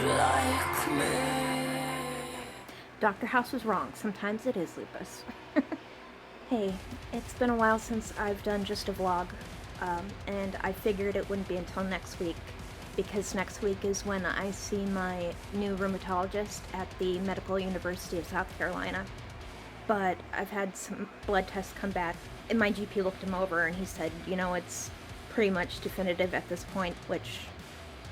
like me. Dr. House was wrong. Sometimes it is lupus. Hey, it's been a while since I've done just a vlog, and I figured it wouldn't be until next week, because next week is when I see my new rheumatologist at the Medical University of South Carolina. But I've had some blood tests come back, and my GP looked him over and he said, you know, it's pretty much definitive at this point, which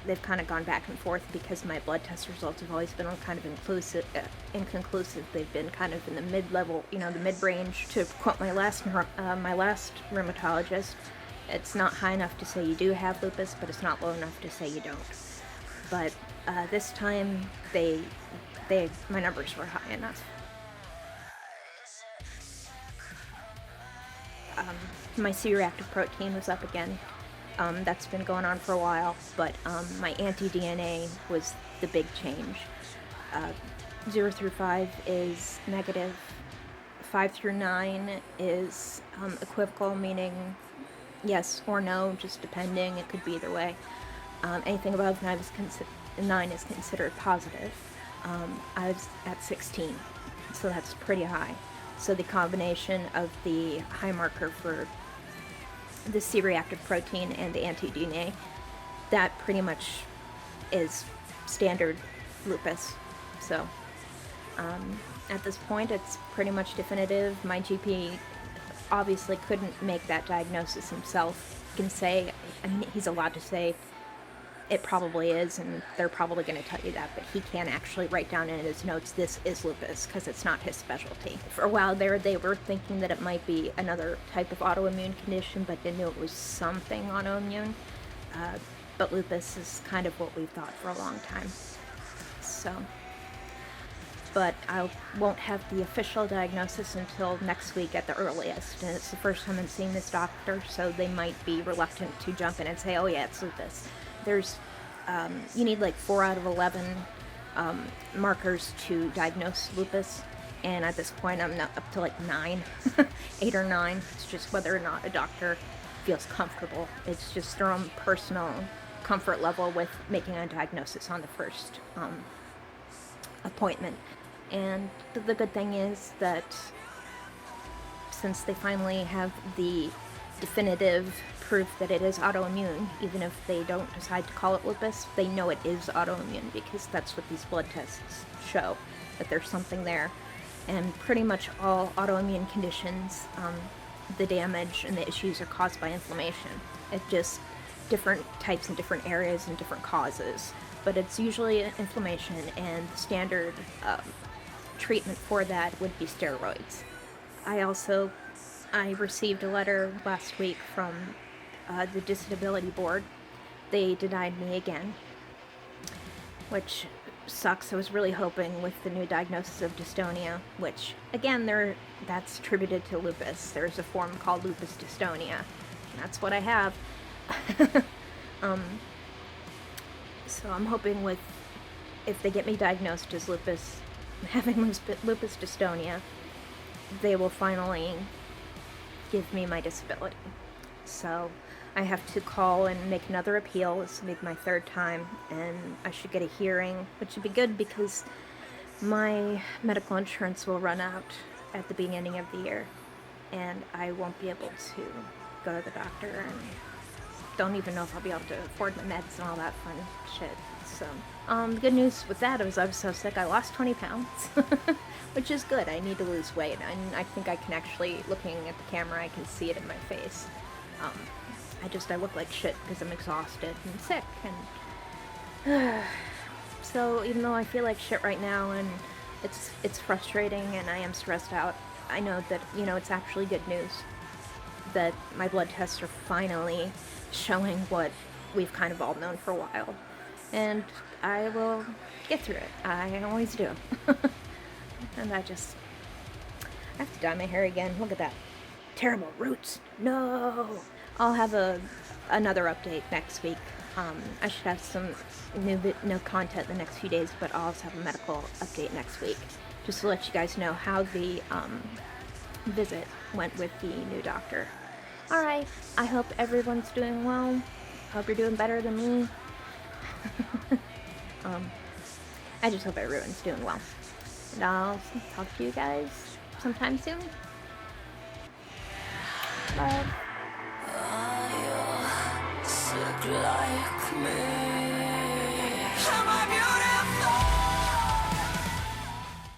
they've kind of gone back and forth because my blood test results have always been kind of inconclusive. They've been kind of in the mid-level, you know, the mid-range. To quote my last rheumatologist, it's not high enough to say you do have lupus, but it's not low enough to say you don't. But this time, my numbers were high enough. My C-reactive protein was up again. That's been going on for a while, but my anti-DNA was the big change. 0 through 5 is negative. 5 through 9 is equivocal, meaning yes or no, just depending. It could be either way. Anything above 9 is considered positive. I was at 16, so that's pretty high. So the combination of the high marker for the C-reactive protein and the anti-DNA, that pretty much is standard lupus. So at this point, it's pretty much definitive. My GP obviously couldn't make that diagnosis himself. He can say, I mean, he's allowed to say it probably is, and they're probably going to tell you that, but he can't actually write down in his notes, this is lupus, because it's not his specialty. For a while there, they were thinking that it might be another type of autoimmune condition, but they knew it was something autoimmune. But lupus is kind of what we've thought for a long time. So, but I won't have the official diagnosis until next week at the earliest, and it's the first time I'm seeing this doctor, so they might be reluctant to jump in and say, oh yeah, it's lupus. There's, you need like 4 out of 11 markers to diagnose lupus, and at this point I'm not up to like 9, 8 or 9. It's just whether or not a doctor feels comfortable. It's just their own personal comfort level with making a diagnosis on the first appointment. And the good thing is that since they finally have the definitive proof that it is autoimmune, even if they don't decide to call it lupus, they know it is autoimmune because that's what these blood tests show, that there's something there. And pretty much all autoimmune conditions, the damage and the issues are caused by inflammation. It's just different types in different areas and different causes, but it's usually inflammation, and the standard treatment for that would be steroids. I received a letter last week from the Disability Board. They denied me again, which sucks. I was really hoping with the new diagnosis of dystonia, which again, that's attributed to lupus. There's a form called lupus dystonia, and that's what I have. So I'm hoping if they get me diagnosed as lupus, having lupus dystonia, they will finally give me my disability. So I have to call and make another appeal. This will be my 3rd time, and I should get a hearing, which would be good because my medical insurance will run out at the beginning of the year, and I won't be able to go to the doctor, and don't even know if I'll be able to afford my meds and all that fun shit. So, the good news with that is I was so sick I lost 20 pounds, which is good. I need to lose weight, and I think I can actually, looking at the camera, I can see it in my face. I look like shit because I'm exhausted and sick, and so even though I feel like shit right now, and it's frustrating, and I am stressed out, I know that, you know, it's actually good news that my blood tests are finally showing what we've kind of all known for a while, and I will get through it. I always do. And I have to dye my hair again. Look at that. Terrible roots. No. I'll have another update next week. I should have some new content the next few days, but I'll also have a medical update next week, just to let you guys know how the visit went with the new doctor. Alright, I hope everyone's doing well. Hope you're doing better than me. I just hope everyone's doing well. And I'll talk to you guys sometime soon. Bye. Are you sick like me?